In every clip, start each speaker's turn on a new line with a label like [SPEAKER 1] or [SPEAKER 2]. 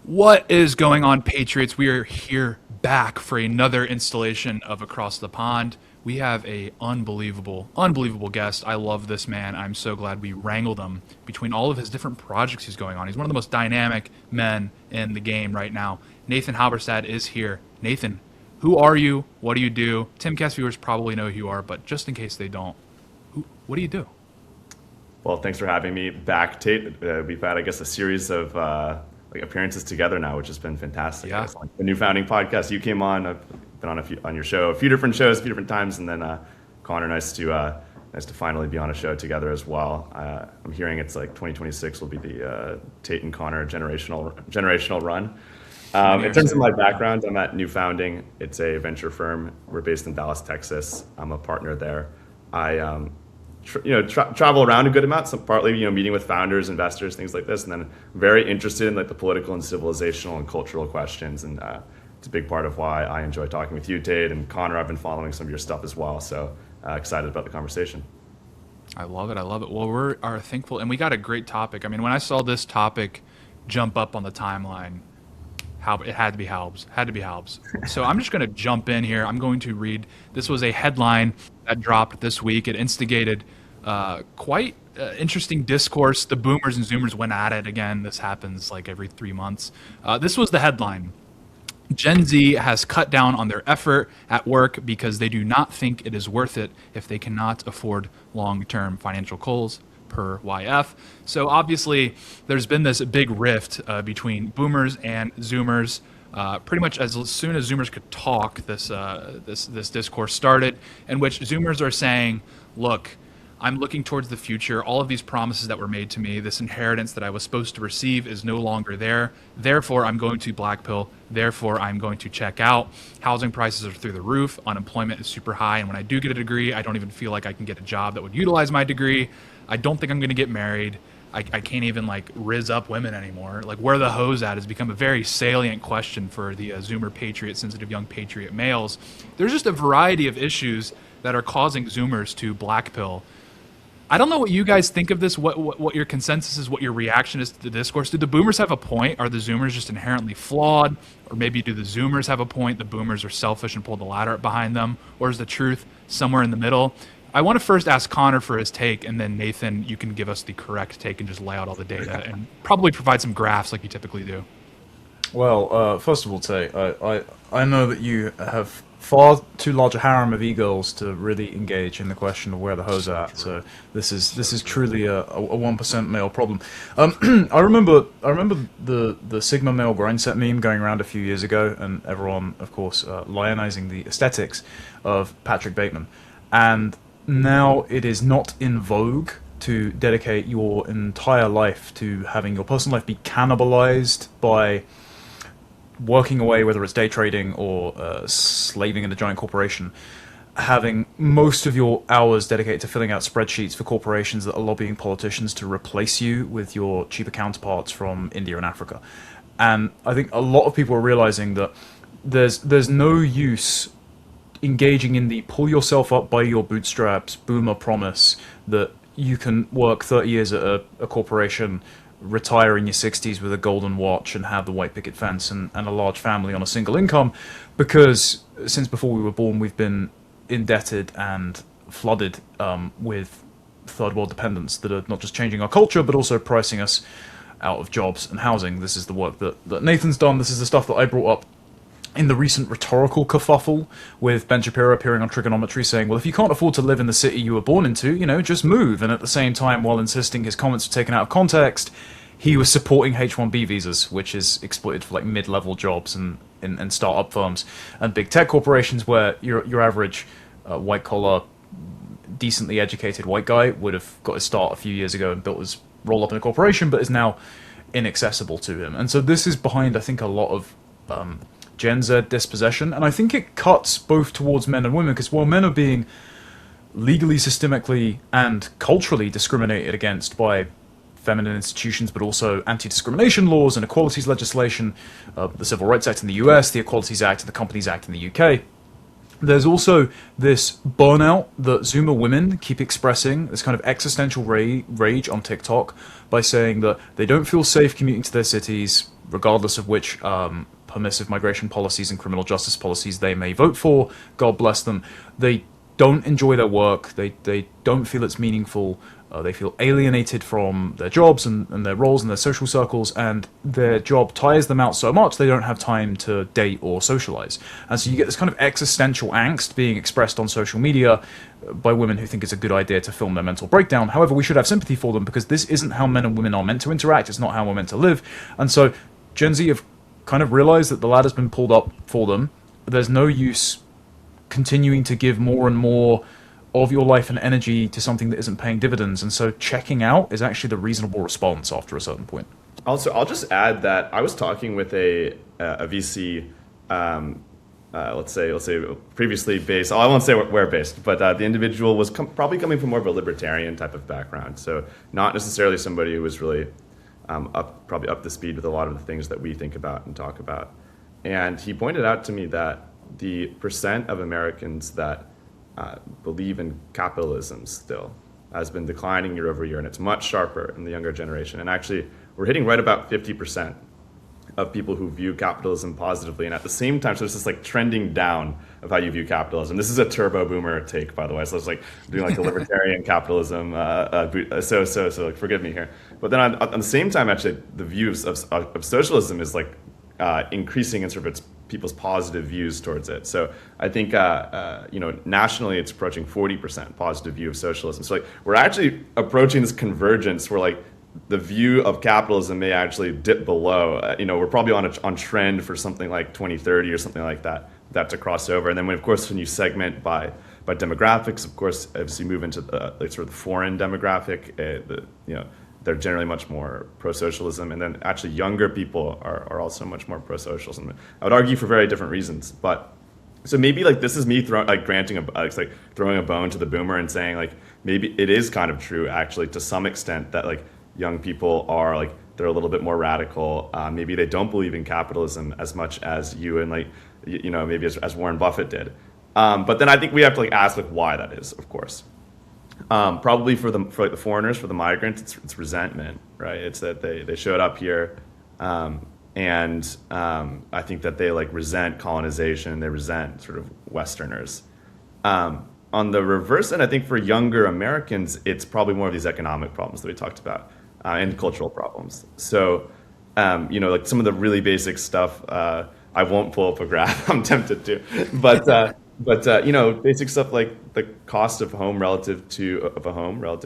[SPEAKER 1] What is going on, Patriots? We are here back for another installation of Across the Pond. We have a unbelievable guest. I love this man. I'm so glad we wrangled him between all of his different projects he's going on. He's one of the most dynamic men in the game right now. Nathan Halberstadt is here. Nathan, who are you? What do you do? Timcast viewers probably know who you are, but just in case they don't, what do you do?
[SPEAKER 2] Well, thanks for having me back, Tate. We've had, I guess, a series of appearances together now, which has been fantastic.
[SPEAKER 1] Yeah.
[SPEAKER 2] Like the New Founding podcast you came on. I've been on your show, a few different shows, a few different times, and then Connor, nice to finally be on a show together as well. I'm hearing it's like 2026 will be the Tate and Connor generational run. In terms of my background, I'm at New Founding. It's a venture firm. We're based in Dallas, Texas. I'm a partner there. I travel around a good amount, so partly meeting with founders, investors, things like this, and then very interested in like the political and civilizational and cultural questions, and it's a big part of why I enjoy talking with you, Tate, and Connor. I've been following some of your stuff as well, so excited about the conversation.
[SPEAKER 1] I love it. Well, we are thankful, and we got a great topic. I mean, when I saw this topic jump up on the timeline, it had to be Halbs. So I'm just going to jump in here. I'm going to read. This was a headline that dropped this week. It instigated quite interesting discourse. The boomers and zoomers went at it again. This happens like every 3 months. This was the headline. Gen Z has cut down on their effort at work because they do not think it is worth it if they cannot afford long-term financial goals, per YF. So obviously there's been this big rift between boomers and zoomers. Pretty much as soon as zoomers could talk, this discourse started, in which zoomers are saying, look, I'm looking towards the future. All of these promises that were made to me, this inheritance that I was supposed to receive is no longer there. Therefore, I'm going to blackpill. Therefore, I'm going to check out. Housing prices are through the roof. Unemployment is super high. And when I do get a degree, I don't even feel like I can get a job that would utilize my degree. I don't think I'm going to get married. I can't even like rizz up women anymore. Like where the hose at has become a very salient question for the Zoomer patriot, sensitive young patriot males. There's just a variety of issues that are causing Zoomers to blackpill. I don't know what you guys think of this, what your consensus is, what your reaction is to the discourse. Do the boomers have a point? Are the zoomers just inherently flawed? Or maybe do the zoomers have a point? The boomers are selfish and pull the ladder up behind them? Or is the truth somewhere in the middle? I want to first ask Connor for his take, and then Nathan, you can give us the correct take and just lay out all the data and probably provide some graphs like you typically do.
[SPEAKER 3] Well, first of all, Tay, I know that you have far too large a harem of e-girls to really engage in the question of where the hose are at. So this is truly a 1% male problem. I remember the Sigma male grind set meme going around a few years ago, and everyone, of course, lionizing the aesthetics of Patrick Bateman. And now it is not in vogue to dedicate your entire life to having your personal life be cannibalized by working away, whether it's day trading or slaving in a giant corporation, having most of your hours dedicated to filling out spreadsheets for corporations that are lobbying politicians to replace you with your cheaper counterparts from India and Africa. And I think a lot of people are realizing that there's no use engaging in the pull yourself up by your bootstraps boomer promise that you can work 30 years at a corporation, retire in your 60s with a golden watch and have the white picket fence and a large family on a single income, because since before we were born we've been indebted and flooded with third world dependents that are not just changing our culture but also pricing us out of jobs and housing. This is the work that Nathan's done. This is the stuff that I brought up in the recent rhetorical kerfuffle with Ben Shapiro appearing on Trigonometry saying, well, if you can't afford to live in the city you were born into, just move. And at the same time, while insisting his comments were taken out of context, he was supporting H-1B visas, which is exploited for like mid-level jobs and in startup firms and big tech corporations, where your average white-collar, decently educated white guy would have got his start a few years ago and built his roll-up in a corporation, but is now inaccessible to him. And so this is behind, I think, a lot of Gen Z dispossession, and I think it cuts both towards men and women, because while men are being legally, systemically, and culturally discriminated against by feminine institutions, but also anti-discrimination laws and equalities legislation, the Civil Rights Act in the US, the Equalities Act and the Companies Act in the UK, there's also this burnout that Zoomer women keep expressing, this kind of existential rage on TikTok by saying that they don't feel safe commuting to their cities regardless of which permissive migration policies and criminal justice policies they may vote for, God bless them, they don't enjoy their work, they don't feel it's meaningful, they feel alienated from their jobs and their roles and their social circles, and their job tires them out so much they don't have time to date or socialize. And so you get this kind of existential angst being expressed on social media by women who think it's a good idea to film their mental breakdown. However, we should have sympathy for them because this isn't how men and women are meant to interact, it's not how we're meant to live. And so Gen Z have kind of realized that the ladder's been pulled up for them. There's no use continuing to give more and more of your life and energy to something that isn't paying dividends, and so checking out is actually the reasonable response after a certain point.
[SPEAKER 2] Also, I'll just add that I was talking with a VC, let's say previously based. I won't say where based, but the individual was probably coming from more of a libertarian type of background, so not necessarily somebody who was really probably up to speed with a lot of the things that we think about and talk about. And he pointed out to me that the percent of Americans that believe in capitalism still has been declining year over year, and it's much sharper in the younger generation. And actually, we're hitting right about 50% of people who view capitalism positively. And at the same time, so it's just like trending down of how you view capitalism. This is a turbo boomer take, by the way. So it's like doing like a libertarian capitalism. So like, forgive me here. But then on the same time, actually, the views of socialism is like increasing in sort of its people's positive views towards it. So I think nationally it's approaching 40% positive view of socialism. So like we're actually approaching this convergence where like the view of capitalism may actually dip below. We're probably on trend for something like 2030 or something like that to cross over. And then of course when you segment by demographics, of course as you move into the sort of the foreign demographic, they're generally much more pro-socialism, and then actually younger people are also much more pro-socialism. I would argue for very different reasons, but so maybe like this is me throwing a bone to the boomer and saying like maybe it is kind of true actually to some extent that like young people are like they're a little bit more radical. Maybe they don't believe in capitalism as much as you and like maybe as Warren Buffett did. But then I think we have to like ask like why that is, of course. Probably for like the foreigners, for the migrants, it's resentment, right? It's that they showed up here, and I think that they like resent colonization, they resent sort of Westerners. On the reverse end, I think for younger Americans, it's probably more of these economic problems that we talked about, and cultural problems. So, like some of the really basic stuff, I won't pull up a graph, I'm tempted to, but basic stuff like the cost of a home relative to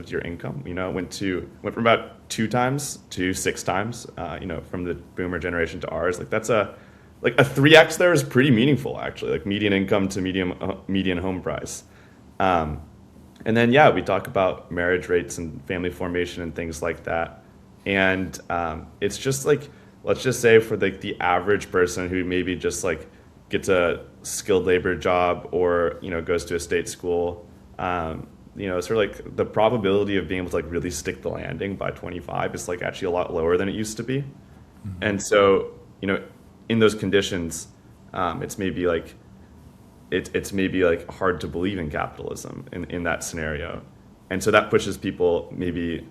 [SPEAKER 2] your income, went from about 2 times to 6 times, from the boomer generation to ours. Like that's a 3x there is pretty meaningful actually, like median income to median home price. And then we talk about marriage rates and family formation and things like that. And it's just like, let's just say for the average person who maybe just like gets a skilled labor job or goes to a state school, sort of like the probability of being able to like really stick the landing by 25 is like actually a lot lower than it used to be. Mm-hmm. And so in those conditions, it's maybe like hard to believe in capitalism in that scenario, and so that pushes people maybe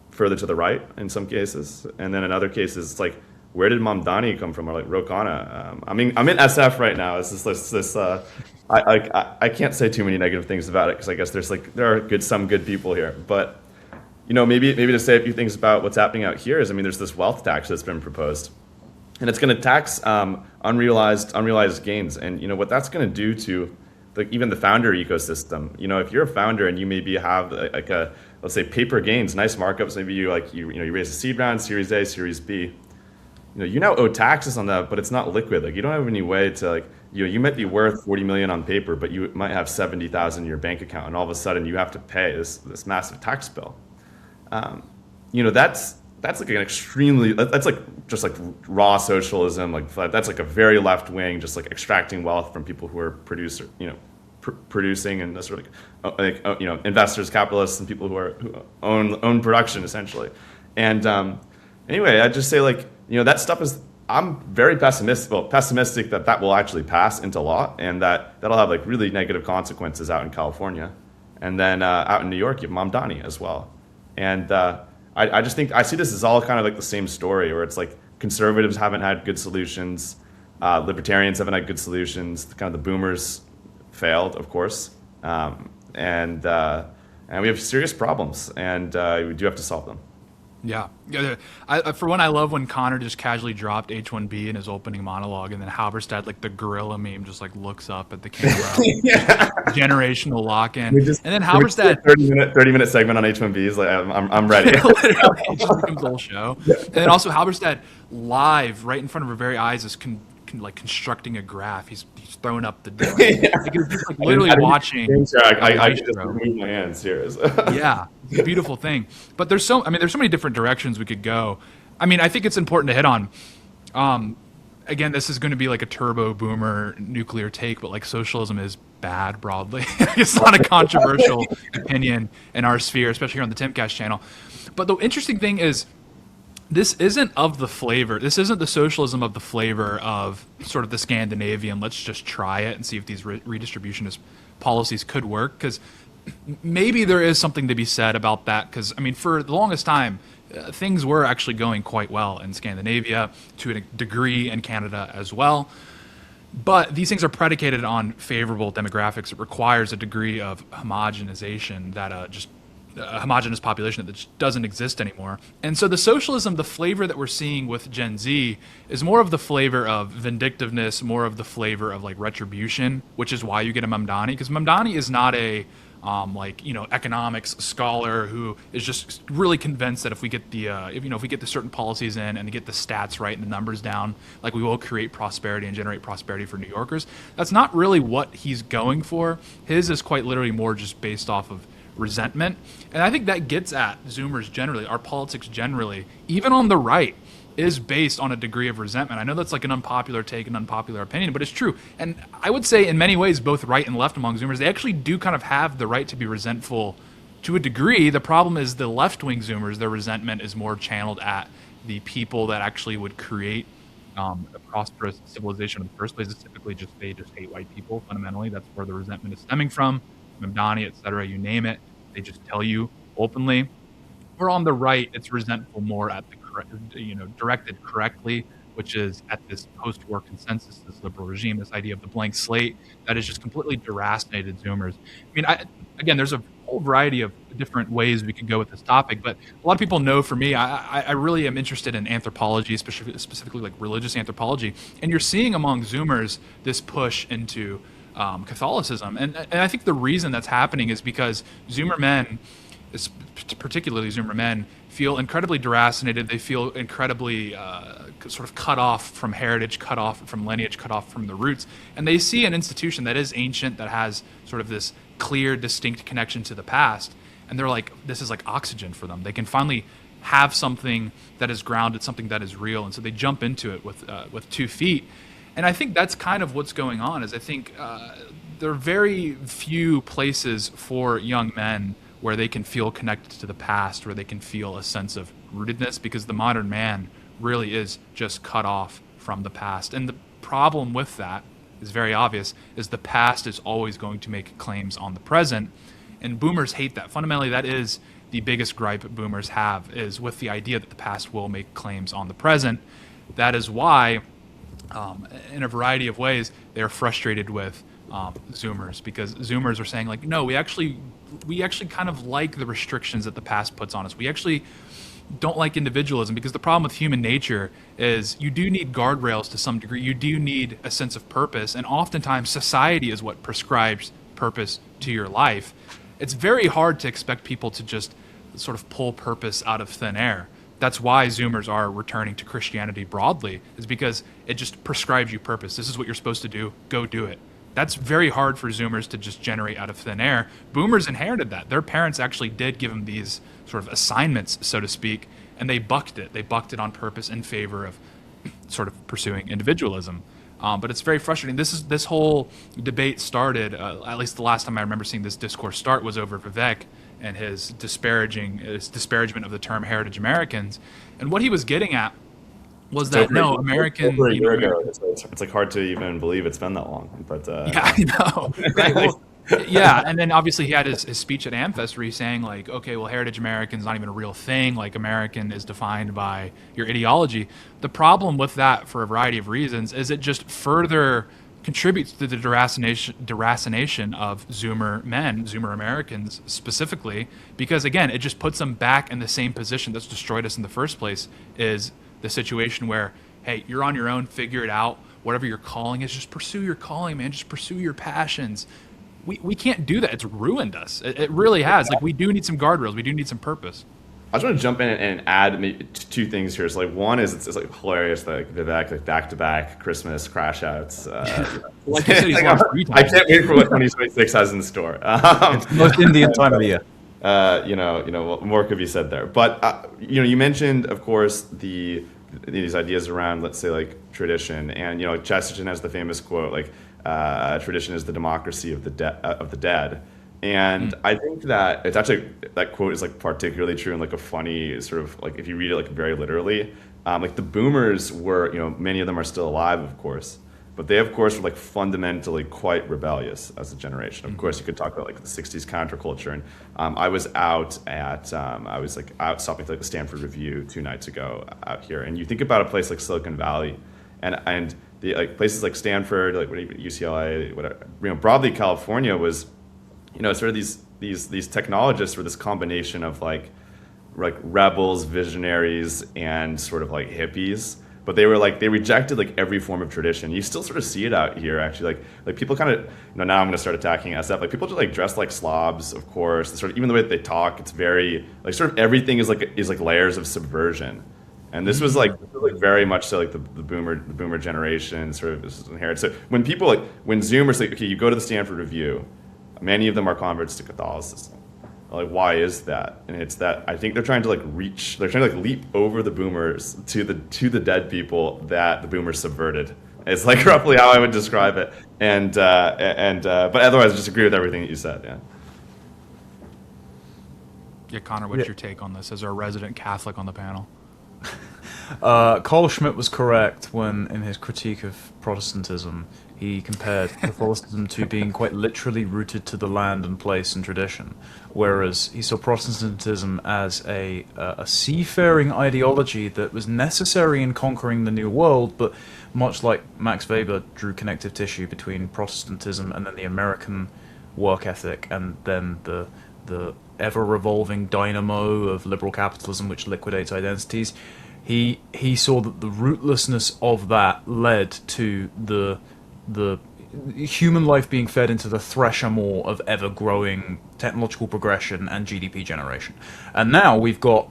[SPEAKER 2] further to the right in some cases, and then in other cases it's like, where did Mamdani come from, or like Ro Khanna? I'm in SF right now. I can't say too many negative things about it because I guess there are some good people here. But maybe to say a few things about what's happening out here is, there's this wealth tax that's been proposed, and it's going to tax unrealized gains. And what that's going to do to even the founder ecosystem. If you're a founder and you maybe have like a, let's say, paper gains, nice markups, maybe you raise a seed round, Series A, Series B. You now owe taxes on that, but it's not liquid. Like you don't have any way to like, you might be worth 40 million on paper, but you might have 70,000 in your bank account, and all of a sudden you have to pay this massive tax bill. That's like an extremely, that's like just like raw socialism. Like that's like a very left wing, just like extracting wealth from people who are producing and sort of like investors, capitalists, and people who own production essentially. And anyway, I just say like, that stuff is, I'm very pessimistic that will actually pass into law, and that'll have like really negative consequences out in California. And then out in New York, you have Mamdani as well. And I just think, I see this as all kind of like the same story, where it's like conservatives haven't had good solutions. Libertarians haven't had good solutions. Kind of the boomers failed, of course, and we have serious problems, and we do have to solve them.
[SPEAKER 1] Yeah. For one, I love when Connor just casually dropped H1B in his opening monologue, and then Halberstadt, like the gorilla meme, just like looks up at the camera.
[SPEAKER 2] Yeah.
[SPEAKER 1] Generational lock-in.
[SPEAKER 2] And
[SPEAKER 1] then Halberstadt,
[SPEAKER 2] 30-minute segment on H1Bs. Like I'm ready.
[SPEAKER 1] literally, it just becomes the whole show. And then also Halberstadt live right in front of our very eyes is like constructing a graph. He's throwing up the data. Like, it's just like literally watching.
[SPEAKER 2] I just move my hands here.
[SPEAKER 1] Yeah, it's a beautiful thing. But there's so many different directions we could go. I mean, I think it's important to hit on. Again, this is going to be like a turbo boomer nuclear take, but like socialism is bad broadly. It's not a controversial opinion in our sphere, especially here on the Timcast channel. But the interesting thing is, this isn't of the flavor. This isn't the socialism of the flavor of sort of the Scandinavian. Let's just try it and see if these redistributionist policies could work. Because maybe there is something to be said about that. Because I mean, for the longest time, things were actually going quite well in Scandinavia, to a degree in Canada as well. But these things are predicated on favorable demographics. It requires a degree of homogenization that just a homogenous population that just doesn't exist anymore. And so the socialism, the flavor that we're seeing with Gen Z is more of the flavor of vindictiveness, more of the flavor of like retribution, which is why you get a Mamdani, because Mamdani is not a economics scholar who is just really convinced that if we get if we get the certain policies in and get the stats right and the numbers down, like we will create prosperity and generate prosperity for New Yorkers. That's not really what he's going for. His is quite literally more just based off of resentment. And I think that gets at Zoomers generally, our politics generally, even on the right, is based on a degree of resentment. I know that's like an unpopular take, an unpopular opinion, but it's true. And I would say in many ways, both right and left among Zoomers, they actually do kind of have the right to be resentful to a degree. The problem is the left-wing Zoomers, their resentment is more channeled at the people that actually would create a prosperous civilization in the first place. It's typically they just hate white people, fundamentally. That's where the resentment is stemming from. Mamdani, et cetera, you name it. They just tell you openly. We're on the right, it's resentful more at the directed correctly, which is at this post-war consensus, this liberal regime, this idea of the blank slate that is just completely deracinated Zoomers. I mean, again, there's a whole variety of different ways we could go with this topic, but a lot of people know for me, I really am interested in anthropology, specifically like religious anthropology, and you're seeing among Zoomers this push into Catholicism. And I think the reason that's happening is because Zoomer men, particularly Zoomer men, feel incredibly deracinated. They feel incredibly sort of cut off from heritage, cut off from lineage, cut off from the roots. And they see an institution that is ancient, that has sort of this clear, distinct connection to the past. And they're like, this is like oxygen for them. They can finally have something that is grounded, something that is real. And so they jump into it with 2 feet. And I think that's kind of what's going on. Is I think there are very few places for young men where they can feel connected to the past, where they can feel a sense of rootedness, because the modern man really is just cut off from the past. And the problem with that is very obvious, is the past is always going to make claims on the present. And boomers hate that. Fundamentally, that is the biggest gripe boomers have, is with the idea that the past will make claims on the present. That is why, in a variety of ways, they're frustrated with Zoomers, because Zoomers are saying like, no, we actually kind of like the restrictions that the past puts on us. We actually don't like individualism, because the problem with human nature is you do need guardrails to some degree. You do need a sense of purpose, and oftentimes society is what prescribes purpose to your life. It's very hard to expect people to just sort of pull purpose out of thin air. That's why Zoomers are returning to Christianity broadly, is because it just prescribes you purpose. This is what you're supposed to do. Go do it. That's very hard for Zoomers to just generate out of thin air. Boomers inherited that. Their parents actually did give them these sort of assignments, so to speak, and they bucked it. They bucked it on purpose in favor of sort of pursuing individualism. But it's very frustrating. This whole debate started, at least the last time I remember seeing this discourse start, was over Vivek and his disparagement of the term heritage Americans. And what he was getting at was that
[SPEAKER 2] over a year ago. It's like hard to even believe it's been that long. But
[SPEAKER 1] yeah, I know. Right. Well, Yeah, and then obviously he had his speech at Amfest where he's saying like, okay, well, heritage American's not even a real thing. Like American is defined by your ideology. The problem with that, for a variety of reasons, is it just further contributes to the deracination of Zoomer men, Zoomer Americans specifically, because again, it just puts them back in the same position that's destroyed us in the first place. Is the situation where, hey, you're on your own, figure it out. Whatever your calling is, just pursue your calling, man. Just pursue your passions. We can't do that. It's ruined us. It really has. Like, we do need some guardrails. We do need some purpose.
[SPEAKER 2] I just want to jump in and add maybe two things here. So like one is it's like hilarious, like Vivek, like back-to-back Christmas crash outs.
[SPEAKER 1] Like you said, he's lost 3 times.
[SPEAKER 2] I can't wait for what 2026 has in store.
[SPEAKER 3] It's the most Indian time of the year.
[SPEAKER 2] More could be said there. But you mentioned, of course, these ideas around, let's say, like tradition, and Chesterton has the famous quote, like tradition is the democracy of the dead. And I think that it's actually, that quote is like particularly true in like a funny sort of, like, if you read it like very literally, like the boomers were, many of them are still alive, of course, but they of course were like fundamentally quite rebellious as a generation. Of course, you could talk about like the 60s counterculture, and I was out stopping at like the Stanford Review 2 nights ago out here, and you think about a place like Silicon Valley, and the like places like Stanford, like UCLA, whatever, broadly California was, sort of these technologists were this combination of like rebels, visionaries, and sort of like hippies. But they rejected like every form of tradition. You still sort of see it out here, actually. Like people kind of, now I'm going to start attacking SF. Like people just like dress like slobs, of course. Sort of even the way that they talk, it's very like sort of everything is like layers of subversion. And this was like very much so like the boomer generation sort of is inherited. So when Zoomers like, okay, you go to the Stanford Review, many of them are converts to Catholicism. Like, why is that? And it's that I think they're trying to leap over the boomers to the dead people that the boomers subverted. It's like roughly how I would describe it. And but otherwise, I just agree with everything that you said. Yeah.
[SPEAKER 1] Yeah, Connor, what's your take on this as our resident Catholic on the panel?
[SPEAKER 3] Carl Schmitt was correct when, in his critique of Protestantism, he compared Catholicism to being quite literally rooted to the land and place and tradition, whereas he saw Protestantism as a seafaring ideology that was necessary in conquering the New World, but much like Max Weber drew connective tissue between Protestantism and then the American work ethic, and then the ever-revolving dynamo of liberal capitalism which liquidates identities. He saw that the rootlessness of that led to the human life being fed into the thresher maw of ever-growing technological progression and GDP generation. And now we've got,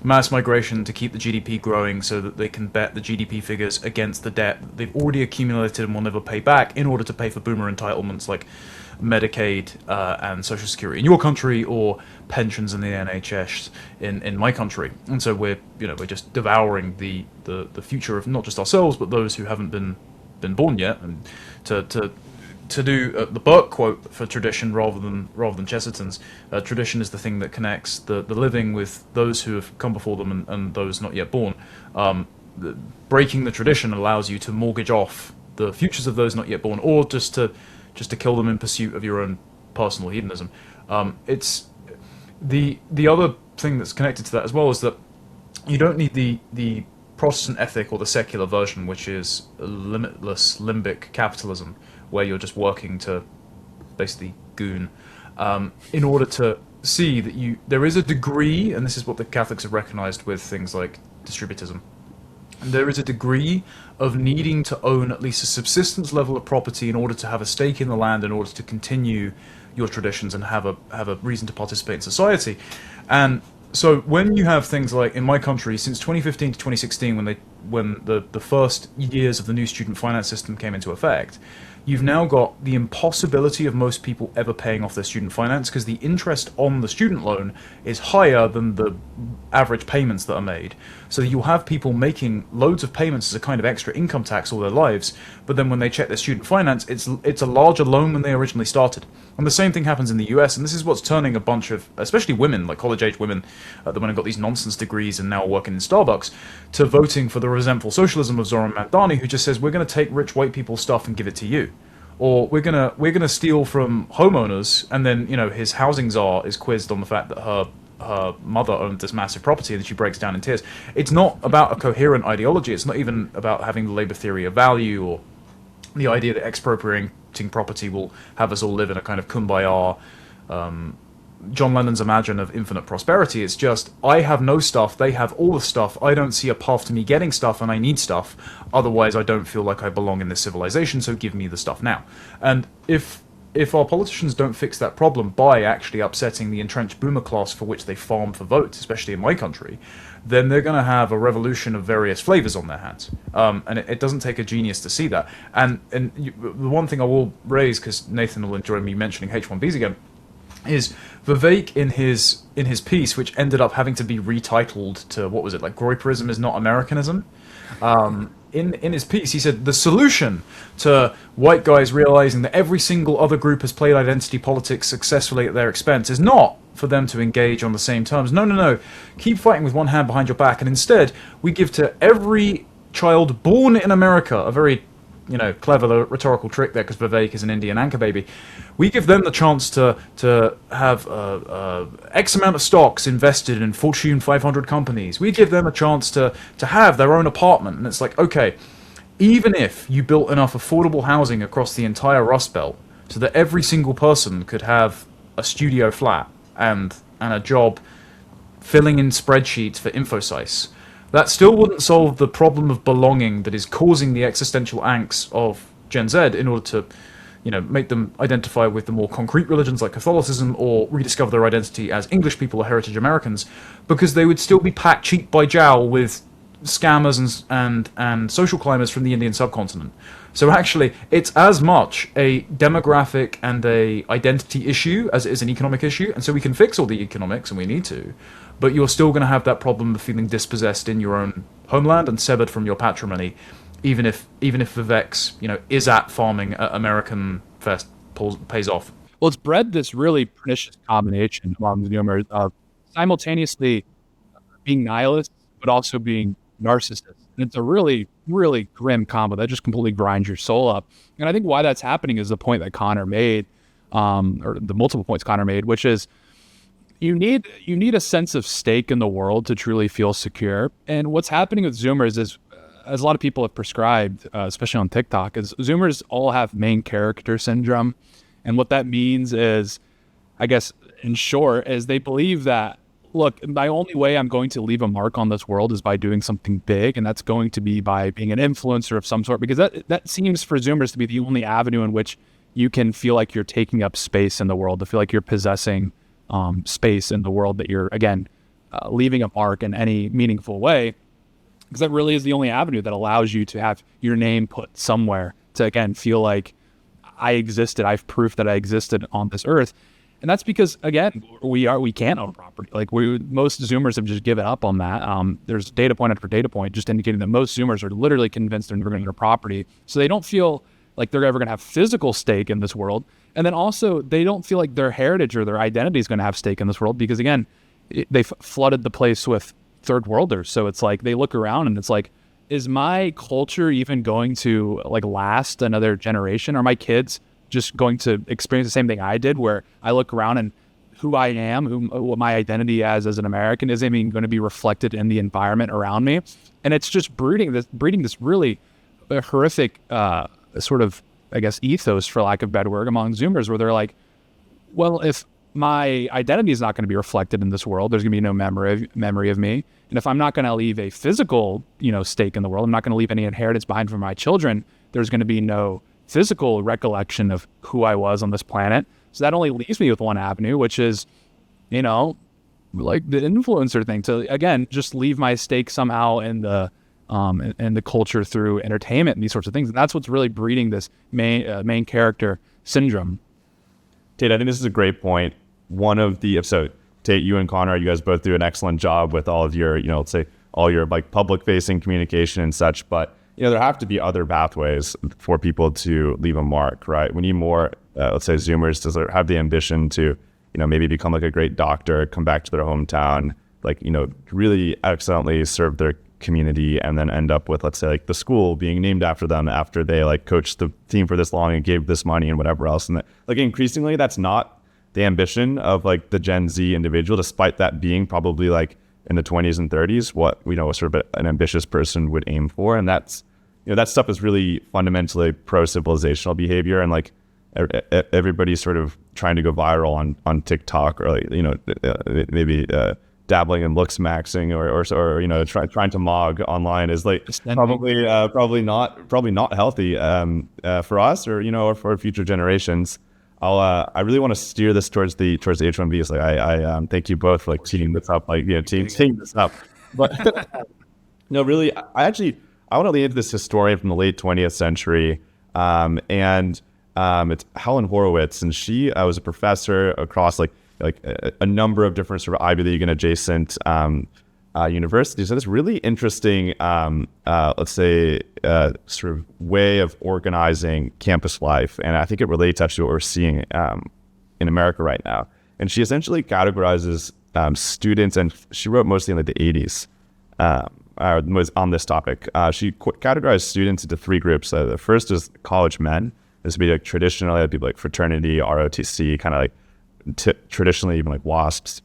[SPEAKER 3] mass migration to keep the GDP growing so that they can bet the GDP figures against the debt that they've already accumulated and will never pay back in order to pay for boomer entitlements like Medicaid and Social Security in your country, or pensions in the NHS in my country. And so we're just devouring the future of not just ourselves but those who haven't been born yet. And to do the Burke quote for tradition rather than Chesterton's, tradition is the thing that connects the living with those who have come before them and those not yet born. Breaking the tradition allows you to mortgage off the futures of those not yet born, or just to kill them in pursuit of your own personal hedonism. It's the other thing that's connected to that as well is that you don't need the Protestant ethic or the secular version, which is limitless limbic capitalism, where you're just working to basically goon, in order to see that there is a degree, and this is what the Catholics have recognized with things like distributism. There is a degree of needing to own at least a subsistence level of property in order to have a stake in the land, in order to continue your traditions and have a reason to participate in society. And so when you have things like, in my country, since 2015 to 2016, when the first years of the new student finance system came into effect, you've now got the impossibility of most people ever paying off their student finance, because the interest on the student loan is higher than the average payments that are made. So you'll have people making loads of payments as a kind of extra income tax all their lives, but then when they check their student finance, it's a larger loan than they originally started. And the same thing happens in the US, and this is what's turning a bunch of, especially women, like college-age women, that went and got these nonsense degrees and now are working in Starbucks, to voting for the resentful socialism of Zoran Mandani, who just says, we're going to take rich white people's stuff and give it to you. or we're gonna steal from homeowners, and then his housing czar is quizzed on the fact that her mother owned this massive property, and she breaks down in tears. It's not about a coherent ideology. It's not even about having the labor theory of value or the idea that expropriating property will have us all live in a kind of kumbaya, John Lennon's Imagine of infinite prosperity. It's just, I have no stuff, they have all the stuff, I don't see a path to me getting stuff, and I need stuff, otherwise I don't feel like I belong in this civilization, so give me the stuff now. And if our politicians don't fix that problem by actually upsetting the entrenched boomer class for which they farm for votes, especially in my country, then they're going to have a revolution of various flavors on their hands. And it doesn't take a genius to see that. And the one thing I will raise, because Nathan will enjoy me mentioning H1Bs again, is Vivek in his piece, which ended up having to be retitled to, what was it, like Groyperism is not Americanism. In his piece, he said the solution to white guys realizing that every single other group has played identity politics successfully at their expense is not for them to engage on the same terms. No. Keep fighting with one hand behind your back, and instead we give to every child born in America a very clever rhetorical trick there, because Vivek is an Indian anchor baby. We give them the chance to have X amount of stocks invested in Fortune 500 companies. We give them a chance to have their own apartment. And it's like, okay, even if you built enough affordable housing across the entire Rust Belt so that every single person could have a studio flat and a job filling in spreadsheets for InfoSize, that still wouldn't solve the problem of belonging that is causing the existential angst of Gen Z in order to, make them identify with the more concrete religions like Catholicism, or rediscover their identity as English people or heritage Americans, because they would still be packed cheek by jowl with scammers and social climbers from the Indian subcontinent. So actually, it's as much a demographic and a identity issue as it is an economic issue, and so we can fix all the economics, and we need to, but you're still going to have that problem of feeling dispossessed in your own homeland and severed from your patrimony, even if Vivek's is at farming at American Fest pays off.
[SPEAKER 1] Well, it's bred this really pernicious combination among Zoomers of simultaneously being nihilists but also being narcissists. And it's a really, really grim combo that just completely grinds your soul up. And I think why that's happening is the point that Connor made, or the multiple points Connor made, which is you need a sense of stake in the world to truly feel secure. And what's happening with Zoomers is, as a lot of people have prescribed, especially on TikTok, is Zoomers all have main character syndrome. And what that means is, I guess, in short, is they believe that, look, my only way I'm going to leave a mark on this world is by doing something big, and that's going to be by being an influencer of some sort, because that seems for Zoomers to be the only avenue in which you can feel like you're taking up space in the world, to feel like you're possessing space in the world, that you're, again, leaving a mark in any meaningful way, because that really is the only avenue that allows you to have your name put somewhere, to, again, feel like I existed, I've proof that I existed on this earth. And that's because, again, we can't own property. Like, most Zoomers have just given up on that. There's data point after data point just indicating that most Zoomers are literally convinced they're never going to own property. So they don't feel like they're ever going to have physical stake in this world. And then also, they don't feel like their heritage or their identity is going to have stake in this world, because, again, they've flooded the place with third worlders. So it's like they look around and it's like, is my culture even going to last another generation? Are my kids just going to experience the same thing I did, where I look around and who I am, what my identity as an American isn't even going to be reflected in the environment around me? And it's just breeding this really horrific sort of, I guess, ethos, for lack of better word, among Zoomers, where they're like, well, if my identity is not going to be reflected in this world, there's going to be no memory of me. And if I'm not going to leave a physical, stake in the world, I'm not going to leave any inheritance behind for my children, there's going to be no physical recollection of who I was on this planet. So that only leaves me with one avenue, which is, like the influencer thing, to, again, just leave my stake somehow in the culture through entertainment and these sorts of things. And that's what's really breeding this main character syndrome.
[SPEAKER 2] Tate, I think this is a great point. So Tate, you and Connor, you guys both do an excellent job with all of your, let's say all your public facing communication and such, but there have to be other pathways for people to leave a mark, right? We need more, let's say, Zoomers to sort of have the ambition to, maybe become a great doctor, come back to their hometown, really excellently serve their community and then end up with, let's say, like the school being named after them after they like coached the team for this long and gave this money and whatever else. And that, like increasingly, that's not the ambition of like the Gen Z individual, despite that being probably like in the 20s and 30s, what sort of an ambitious person would aim for. And that's, that stuff is really fundamentally pro-civilizational behavior, and like everybody's sort of trying to go viral on TikTok, or like, maybe dabbling in looks maxing or trying to mog online is like probably not healthy for us or for future generations. I really want to steer this towards the H1Bs. Like I thank you both for like teeing this up, teeing this up. But no, really, I want to lean into this historian from the late 20th century, and it's Helen Horowitz, and she was a professor across like a number of different sort of Ivy League and adjacent universities. So this really interesting, let's say, sort of way of organizing campus life, and I think it relates actually to what we're seeing in America right now. And she essentially categorizes students, and she wrote mostly in like the 80s. Was on this topic. She categorized students into three groups. The first is college men. This would be like traditionally people like fraternity, ROTC, kind of like traditionally even like WASPs.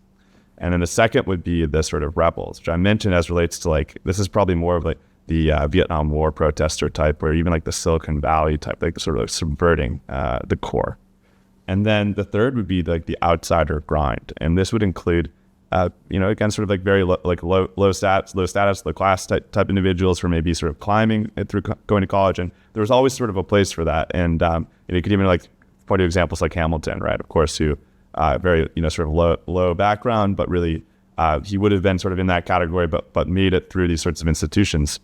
[SPEAKER 2] And then the second would be the sort of rebels, which I mentioned as relates to like, this is probably more of like the Vietnam War protester type, or even like the Silicon Valley type, like sort of like subverting the core. And then the third would be like the outsider grind. And this would include again, sort of like very low status, low class type individuals who are maybe sort of climbing through going to college. And there was always sort of a place for that. And you could even like point to examples like Hamilton, right? Of course, who very sort of low background, but really he would have been sort of in that category, but made it through these sorts of institutions.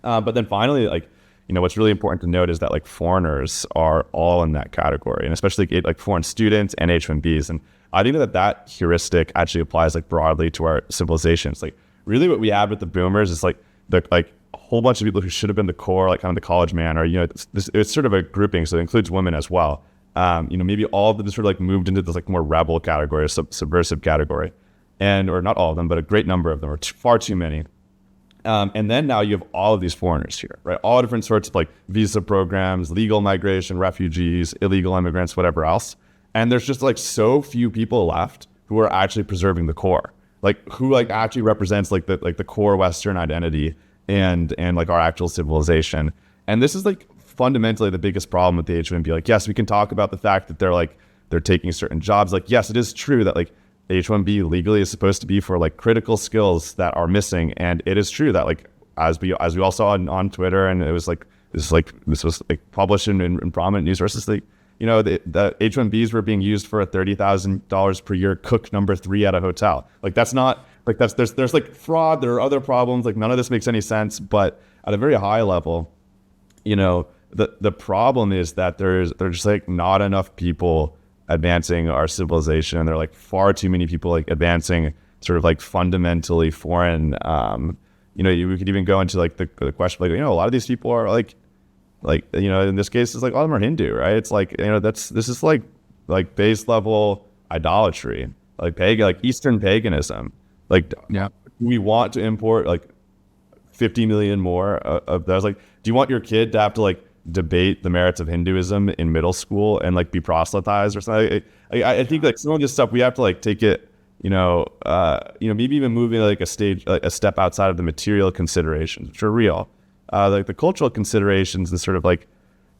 [SPEAKER 2] But then finally, like what's really important to note is that like foreigners are all in that category, and especially like foreign students and H1Bs. And I think that heuristic actually applies like broadly to our civilizations. Like really what we have with the boomers is like a whole bunch of people who should have been the core, like kind of the college man, or it's sort of a grouping, so it includes women as well. Maybe all of them sort of like moved into this like more rebel category or subversive category, or not all of them, but a great number of them, or far too many. And then now you have all of these foreigners here, right? All different sorts of like visa programs, legal migration, refugees, illegal immigrants, whatever else. And there's just like so few people left who are actually preserving the core, like who like actually represents like the core Western identity and like our actual civilization. And this is like fundamentally the biggest problem with the H1B. Like, yes, we can talk about the fact that they're taking certain jobs. Like, yes, it is true that like H1B legally is supposed to be for like critical skills that are missing. And it is true that like, as we all saw on Twitter, and it was like, this was like published in prominent news sources, like, the H1Bs were being used for a $30,000 per year cook number 3 at a hotel. Like that's not like there's like fraud. There are other problems. Like none of this makes any sense. But at a very high level, the problem is that there's just like not enough people advancing our civilization, and there are like far too many people like advancing sort of like fundamentally foreign. We could even go into like the question like a lot of these people are like in this case, it's like all of them are Hindu, right? It's like, this is like base level idolatry, like Eastern paganism. Like, yeah, we want to import like 50 million more of those. Like, do you want your kid to have to like debate the merits of Hinduism in middle school and like be proselytized or something? I think like some of this stuff we have to like take it, maybe even moving like a step outside of the material considerations, which are real. Like the cultural considerations and sort of like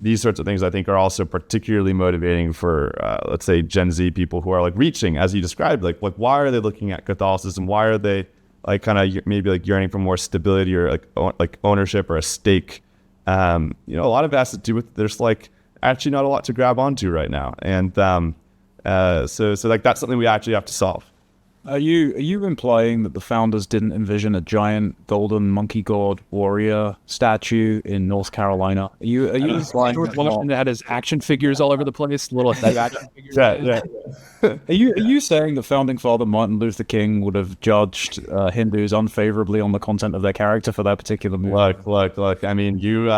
[SPEAKER 2] these sorts of things, I think are also particularly motivating for, let's say, Gen Z people who are like reaching, as you described, like why are they looking at Catholicism? Why are they like kind of maybe like yearning for more stability or like ownership or a stake? A lot of it has to do with there's like actually not a lot to grab onto right now, and so like that's something we actually have to solve.
[SPEAKER 3] Are you implying that the founders didn't envision a giant golden monkey god warrior statue in North Carolina? Are you implying
[SPEAKER 1] George Washington had his action figures all over the place, little action figures?
[SPEAKER 3] Yeah. Are you saying the founding father Martin Luther King would have judged Hindus unfavorably on the content of their character for that particular movie?
[SPEAKER 2] Look. I mean, you're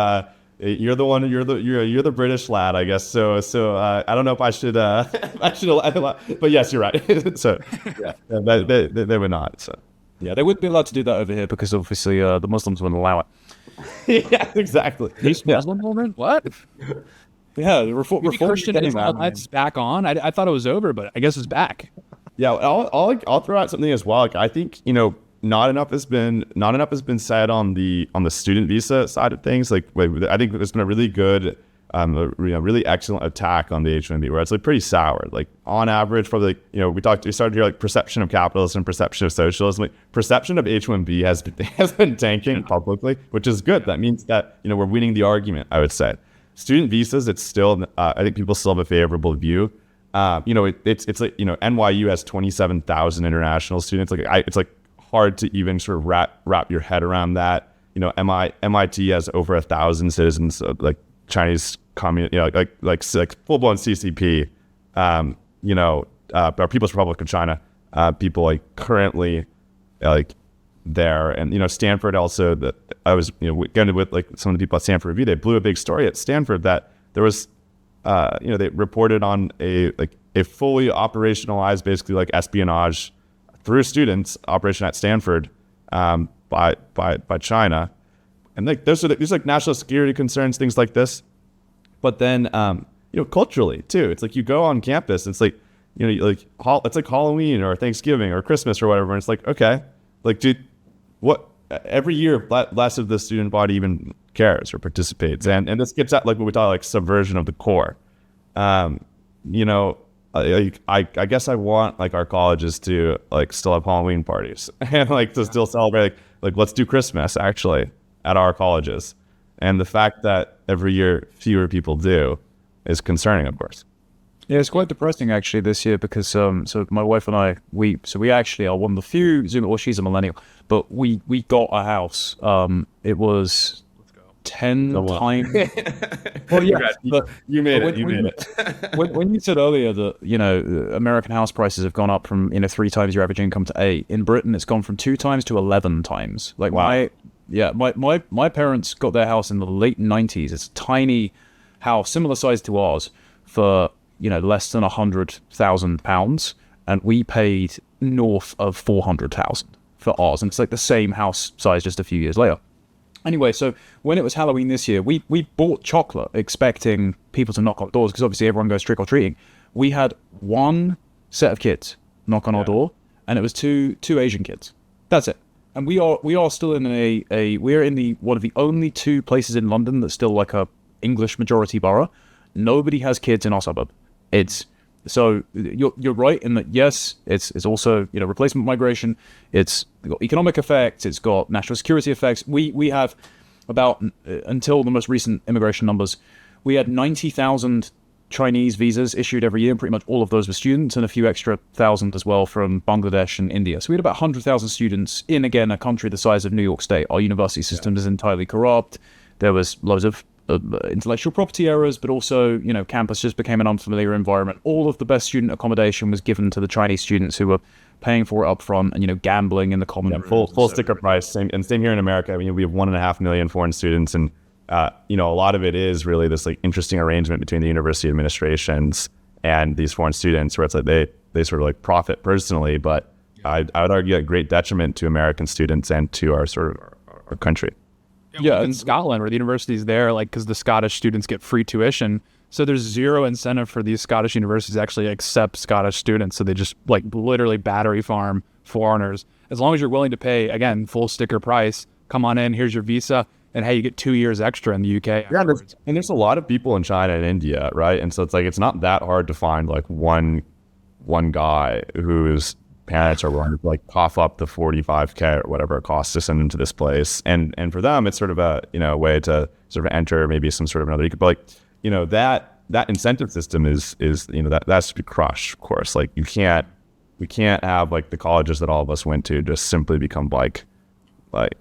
[SPEAKER 2] the one. You're the British lad, I guess. So I don't know if I should. But yes, you're right. So yeah, they were not. So
[SPEAKER 3] Yeah, they wouldn't be allowed to do that over here because obviously the Muslims wouldn't allow it.
[SPEAKER 2] Yeah, exactly.
[SPEAKER 1] These Muslim women? What?
[SPEAKER 3] Yeah, the reform
[SPEAKER 1] Christian Israelites back on? I thought it was over, but I guess it's back.
[SPEAKER 2] Yeah, I'll throw out something as well. Like, I think, not enough has been said on the student visa side of things. Like, I think there's been a really good, really excellent attack on the H-1B, where it's like pretty sour. Like, on average, probably, we started here, like, perception of capitalism, perception of socialism. Like, perception of H-1B has been tanking publicly, which is good. That means that we're winning the argument, I would say. Student visas, it's still, I think people still have a favorable view. It's like, NYU has 27,000 international students. Like, it's like hard to even sort of wrap your head around that. MIT has over 1,000 citizens, like Chinese communist, like full blown CCP. People's Republic of China, people like currently like there, and Stanford also. That I was getting with like some of the people at Stanford Review. They blew a big story at Stanford that there was. They reported on a fully operationalized, basically like espionage through students operation at Stanford by China, and like these like national security concerns, things like this. But then culturally too, it's like you go on campus, it's like it's like Halloween or Thanksgiving or Christmas or whatever, and it's like, okay, like, dude, what every year less of the student body even cares or participates, and this gets at like what we call like subversion of the core. I guess I want like our colleges to like still have Halloween parties and like to still celebrate like let's do Christmas actually at our colleges, and the fact that every year fewer people do is concerning, of course.
[SPEAKER 3] Yeah, it's quite depressing actually this year because so my wife and I we actually are one of the few Zoom, well, she's a millennial, but we got a house. It was 10 times. Well, yeah, but
[SPEAKER 2] you made it.
[SPEAKER 3] When you said earlier that American house prices have gone up from 3 times your average income to 8, in Britain it's gone from 2 times to 11 times. Like, wow. My parents got their house in the late 90s. It's a tiny house, similar size to ours, for less than £100,000, and we paid north of 400,000 for ours, and it's like the same house size just a few years later. Anyway, so when it was Halloween this year, we bought chocolate expecting people to knock on doors because obviously everyone goes trick-or-treating. We had one set of kids knock on our door, and it was two Asian kids. That's it. And we are still in we're in one of the only 2 places in London that's still like a English majority borough. Nobody has kids in our suburb. So you're right in that, yes, it's also replacement migration. It's got economic effects. It's got national security effects. We have about until the most recent immigration numbers, we had 90,000 Chinese visas issued every year, and pretty much all of those were students, and a few extra thousand as well from Bangladesh and India. So we had about 100,000 students in, again, a country the size of New York State. Our university system is entirely corrupt. There was loads of intellectual property errors, but also, campus just became an unfamiliar environment. All of the best student accommodation was given to the Chinese students who were paying for it up front, and, gambling in the common rooms.
[SPEAKER 2] Full sticker price. Same here in America. I mean, we have 1.5 million foreign students, and a lot of it is really this like interesting arrangement between the university administrations and these foreign students, where it's like they sort of like profit personally, but I would argue at great detriment to American students and to our sort of our country.
[SPEAKER 1] Yeah, in Scotland, where the university's there, like, because the Scottish students get free tuition, so there's zero incentive for these Scottish universities to actually accept Scottish students. So they just like literally battery farm foreigners. As long as you're willing to pay, again, full sticker price, come on in, here's your visa, and hey, you get 2 years extra in the UK.
[SPEAKER 2] Yeah, there's a lot of people in China and India, right? And so it's like it's not that hard to find like one guy who's parents are willing to like cough up the 45K or whatever it costs to send them to this place, and for them it's sort of a way to sort of enter maybe some sort of another, but like that incentive system is that's to be crushed, of course. Like we can't have like the colleges that all of us went to just simply become like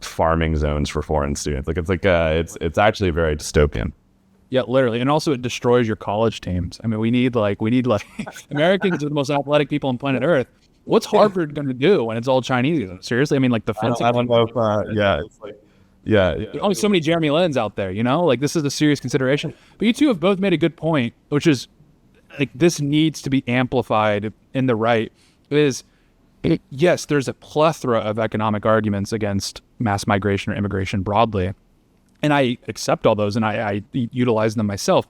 [SPEAKER 2] farming zones for foreign students. Like it's actually very dystopian.
[SPEAKER 1] Yeah, literally. And also it destroys your college teams. I mean, we need Americans are the most athletic people on planet Earth. What's Harvard going to do when it's all Chinese? Seriously? I mean, like the fencing.
[SPEAKER 2] I don't know if, it's like,
[SPEAKER 1] There's only so many Jeremy Lins out there, like this is a serious consideration. But you two have both made a good point, which is like this needs to be amplified in the right, is Yes, there's a plethora of economic arguments against mass migration or immigration broadly, and I accept all those and I utilize them myself.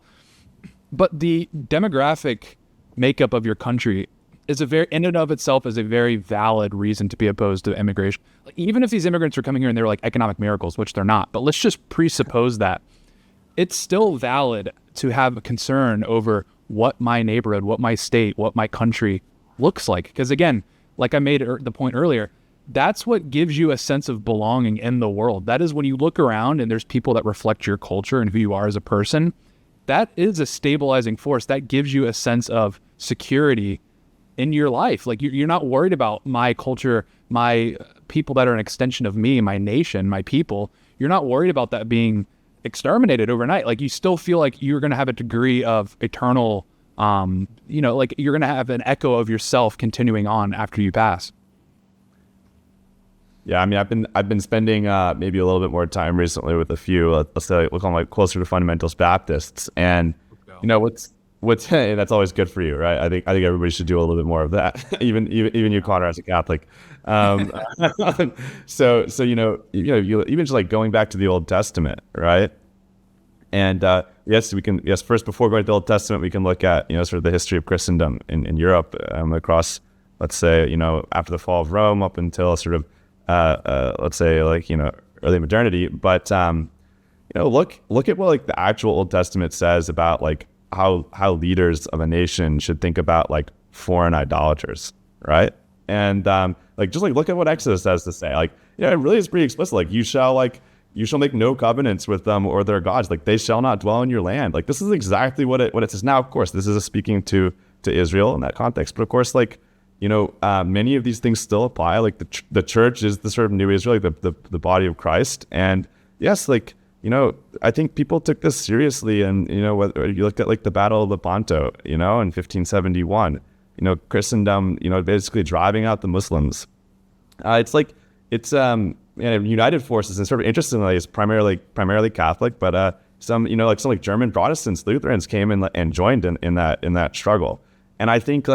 [SPEAKER 1] But the demographic makeup of your country is in and of itself is a very valid reason to be opposed to immigration. Like, even if these immigrants are coming here and they're like economic miracles, which they're not, but let's just presuppose that, it's still valid to have a concern over what my neighborhood, what my state, what my country looks like. Because again, like I made the point earlier, that's what gives you a sense of belonging in the world. That is when you look around and there's people that reflect your culture and who you are as a person. That is a stabilizing force. That gives you a sense of security in your life. Like you're not worried about my culture, my people that are an extension of me, my nation, my people. You're not worried about that being exterminated overnight. Like you still feel like you're going to have a degree of eternal, like you're going to have an echo of yourself continuing on after you pass.
[SPEAKER 2] Yeah, I mean, I've been spending maybe a little bit more time recently with a few, let's say, we'll call them like closer to fundamentalist Baptists, and what's that's always good for you, right? I think everybody should do a little bit more of that. even you, Connor, as a Catholic. So you even just like going back to the Old Testament, right? And first before going to the Old Testament, we can look at sort of the history of Christendom in Europe across, let's say, after the fall of Rome up until sort of let's say like early modernity. But look at what like the actual Old Testament says about like how leaders of a nation should think about like foreign idolaters, right? And just look at what Exodus has to say. Like, it really is pretty explicit. Like, you shall make no covenants with them or their gods. Like, they shall not dwell in your land. Like, this is exactly what it says. Now, of course, this is speaking to Israel in that context. But of course, like, many of these things still apply. Like the church is the sort of new Israel, like the body of Christ. And yes, like, I think people took this seriously. And, whether you looked at like the Battle of Lepanto, in 1571, Christendom, basically driving out the Muslims. It's united forces, and sort of interestingly, it's primarily Catholic, but some German Protestants, Lutherans came in and joined in that struggle. And I think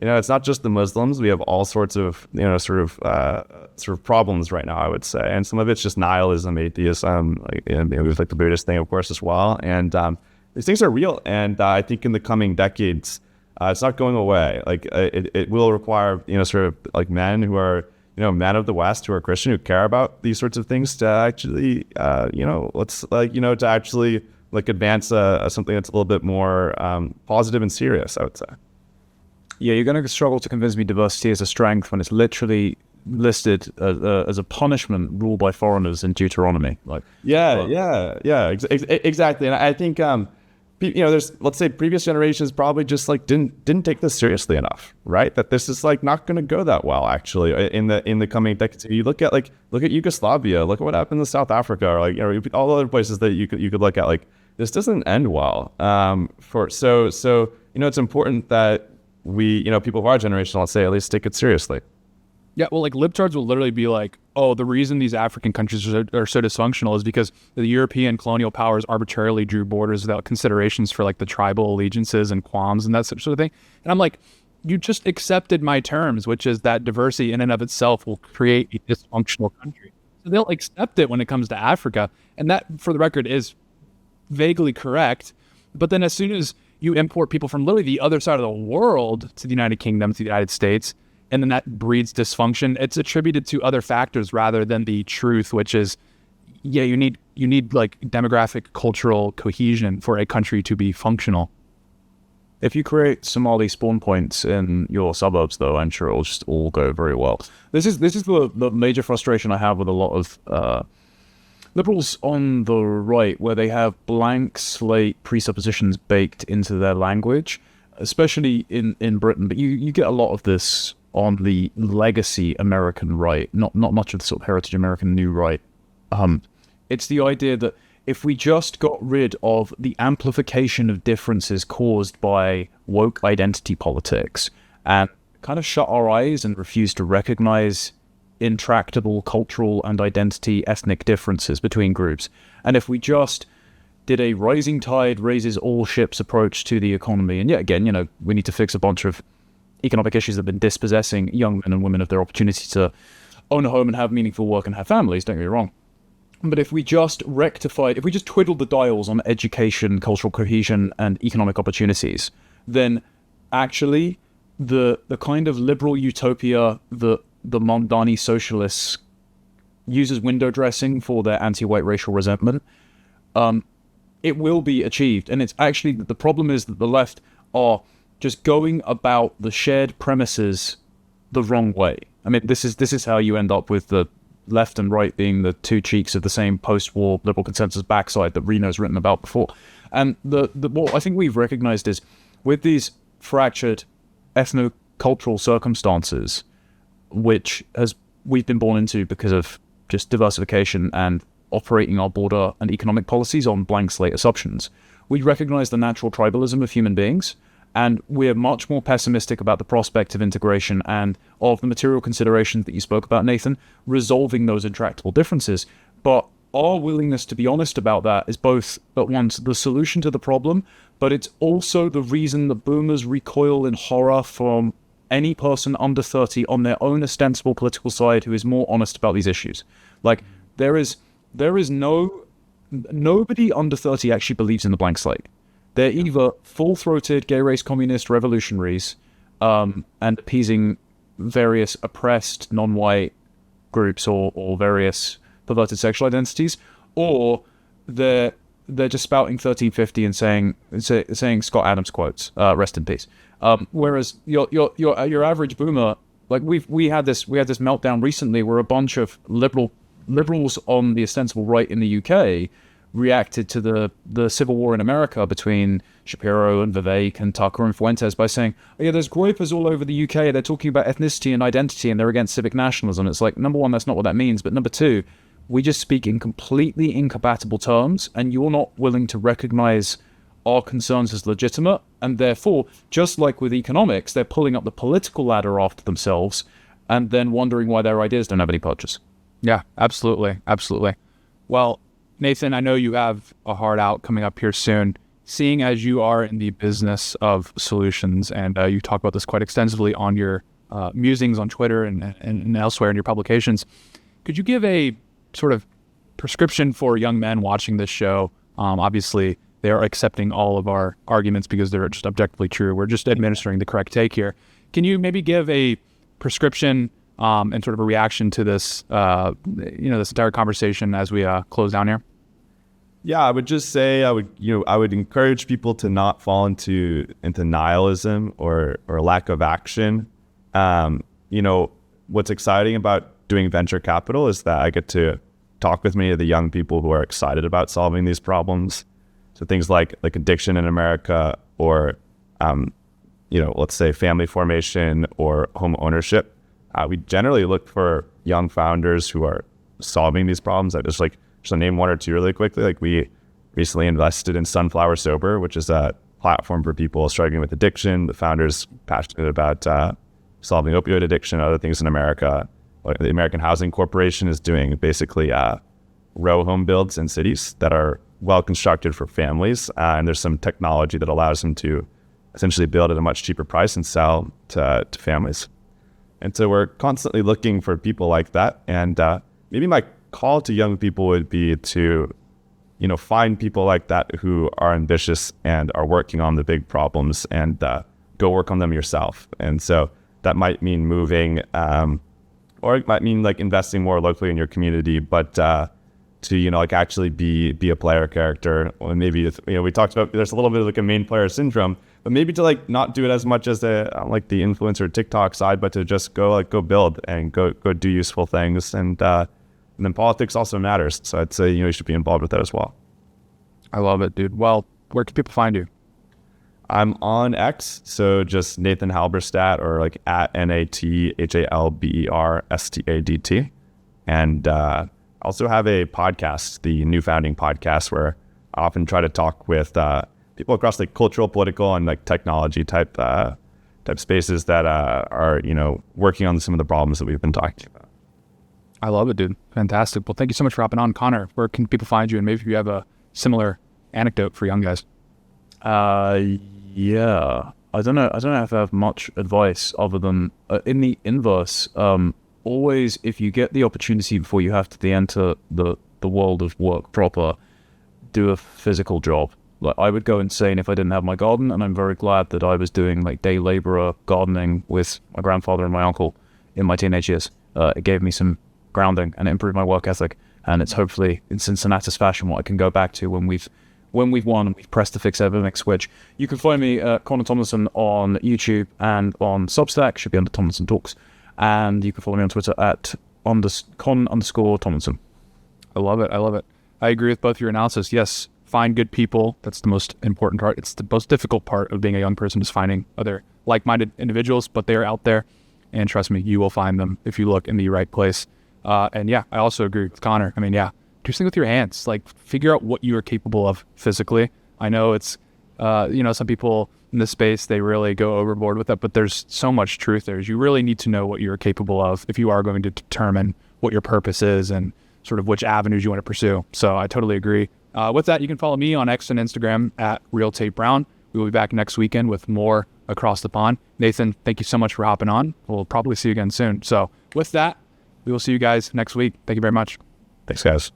[SPEAKER 2] it's not just the Muslims. We have all sorts of sort of problems right now, I would say, and some of it's just nihilism, atheism, with like the Buddhist thing, of course, as well. And these things are real, and I think in the coming decades, it's not going away. Like it will require sort of like men who are men of the West who are Christian, who care about these sorts of things, to actually to actually like advance something that's a little bit more positive and serious, I would say.
[SPEAKER 3] Yeah, you're going to struggle to convince me diversity is a strength when it's literally listed as a punishment ruled by foreigners in Deuteronomy.
[SPEAKER 2] Exactly. And I think there's, let's say, previous generations probably just like didn't take this seriously enough, right? That this is like not going to go that well actually in the coming decades. You look at Yugoslavia, look at what happened in South Africa, or all the other places that you could look at. Like, this doesn't end well. So it's important that we, people of our generation, let's say, at least take it seriously.
[SPEAKER 1] Yeah, well, like libtards will literally be like, oh, the reason these African countries are so dysfunctional is because the European colonial powers arbitrarily drew borders without considerations for like the tribal allegiances and qualms and that sort of thing. And I'm like, you just accepted my terms, which is that diversity in and of itself will create a dysfunctional country. So they'll accept it when it comes to Africa. And that, for the record, is vaguely correct. But then as soon as you import people from literally the other side of the world to the United Kingdom, to the United States, and then that breeds dysfunction, it's attributed to other factors rather than the truth, which is, you need like demographic, cultural cohesion for a country to be functional.
[SPEAKER 3] If you create Somali spawn points in your suburbs, though, I'm sure it'll just all go very well. This is the major frustration I have with a lot of liberals on the right, where they have blank slate presuppositions baked into their language, especially in Britain. But you get a lot of this on the legacy American right, not much of the sort of heritage American new right. It's the idea that if we just got rid of the amplification of differences caused by woke identity politics and kind of shut our eyes and refuse to recognize intractable cultural and identity ethnic differences between groups, and if we just did a rising tide raises all ships approach to the economy, and yet again, we need to fix a bunch of economic issues that have been dispossessing young men and women of their opportunity to own a home and have meaningful work and have families, don't get me wrong. But if we just twiddled the dials on education, cultural cohesion, and economic opportunities, then actually the kind of liberal utopia that the Mamdani socialists uses window dressing for their anti-white racial resentment, it will be achieved. And it's actually, the problem is that the left are just going about the shared premises the wrong way. I mean, this is how you end up with the left and right being the two cheeks of the same post-war liberal consensus backside that Reno's written about before. And what I think we've recognized is, with these fractured ethno-cultural circumstances, which we've been born into because of just diversification and operating our border and economic policies on blank slate assumptions, we recognize the natural tribalism of human beings, and we're much more pessimistic about the prospect of integration and of the material considerations that you spoke about, Nathan, resolving those intractable differences. But our willingness to be honest about that is both, at once, the solution to the problem, but it's also the reason that boomers recoil in horror from any person under 30 on their own ostensible political side who is more honest about these issues. Like, there is nobody under 30 actually believes in the blank slate. They're either full-throated gay race communist revolutionaries and appeasing various oppressed non-white groups or various perverted sexual identities, or they're just spouting 1350 and saying Scott Adams quotes, rest in peace. Whereas your average boomer, like we had this meltdown recently where a bunch of liberals on the ostensible right in the UK reacted to the civil war in America between Shapiro and Vivek and Tucker and Fuentes by saying, oh yeah, there's groypers all over the UK, they're talking about ethnicity and identity and they're against civic nationalism. It's like, number one, that's not what that means, but number two, we just speak in completely incompatible terms, and you're not willing to recognize our concerns as legitimate, and therefore, just like with economics, they're pulling up the political ladder after themselves and then wondering why their ideas don't have any purchase.
[SPEAKER 1] Yeah, absolutely. Well, Nathan, I know you have a hard out coming up here soon. Seeing as you are in the business of solutions, and you talk about this quite extensively on your musings on Twitter and elsewhere in your publications, could you give a sort of prescription for young men watching this show? Obviously, they are accepting all of our arguments because they're just objectively true. We're just administering the correct take here. Can you maybe give a prescription and sort of a reaction to this, this entire conversation as we close down here?
[SPEAKER 2] Yeah, I would just say I would encourage people to not fall into nihilism or lack of action. What's exciting about doing venture capital is that I get to talk with many of the young people who are excited about solving these problems. So things like addiction in America, or let's say family formation or home ownership. We generally look for young founders who are solving these problems. I just to name one or two really quickly. Like, we recently invested in Sunflower Sober, which is a platform for people struggling with addiction. The founder's passionate about solving opioid addiction and other things in America. The American Housing Corporation is doing basically row home builds in cities that are well constructed for families, and there's some technology that allows them to essentially build at a much cheaper price and sell to families. And so we're constantly looking for people like that. And maybe my call to young people would be to, find people like that who are ambitious and are working on the big problems, and go work on them yourself. And so that might mean moving, or it might mean investing more locally in your community, but to actually be a player character. Or maybe we talked about, there's a little bit of a main player syndrome, but maybe to not do it as much as the influencer TikTok side, but to just go build and go do useful things. And then politics also matters. So I'd say you should be involved with that as well.
[SPEAKER 1] I love it, dude. Well, where can people find you?
[SPEAKER 2] I'm on X, so just Nathan Halberstadt, or at NatHalberstadt. And also have a podcast, the New Founding Podcast, where I often try to talk with people across cultural, political, and technology type spaces that are working on some of the problems that we've been talking about.
[SPEAKER 1] I love it, dude. Fantastic. Well, thank you so much for hopping on. Connor, where can people find you? And maybe if you have a similar anecdote for young guys.
[SPEAKER 3] Yeah. I don't know. I don't know if I have much advice other than in the inverse. Always, if you get the opportunity before you have to enter the world of work proper, do a physical job. Like, I would go insane if I didn't have my garden, and I'm very glad that I was doing like day laborer gardening with my grandfather and my uncle in my teenage years. It gave me some grounding and it improved my work ethic, and it's hopefully in Cincinnatus fashion what I can go back to when we've won and we've pressed the fix epidemic switch. You can find me Connor Tomlinson on YouTube and on Substack, should be under Tomlinson Talks, and you can follow me on Twitter at con_Tomlinson.
[SPEAKER 1] I love it. I love it. I agree with both your analysis. Yes, find good people. That's the most important part. It's the most difficult part of being a young person, is finding other like-minded individuals, but they are out there. And trust me, you will find them if you look in the right place. And yeah, I also agree with Connor. I mean, yeah, do something with your hands. Like, figure out what you are capable of physically. I know it's, some people in this space, they really go overboard with that, but there's so much truth there. You really need to know what you're capable of if you are going to determine what your purpose is and sort of which avenues you want to pursue. So I totally agree. With that, you can follow me on X and Instagram at Tate Brown. We will be back next weekend with more Across the Pond. Nathan, thank you so much for hopping on. We'll probably see you again soon. So with that, we will see you guys next week. Thank you very much.
[SPEAKER 3] Thanks, guys.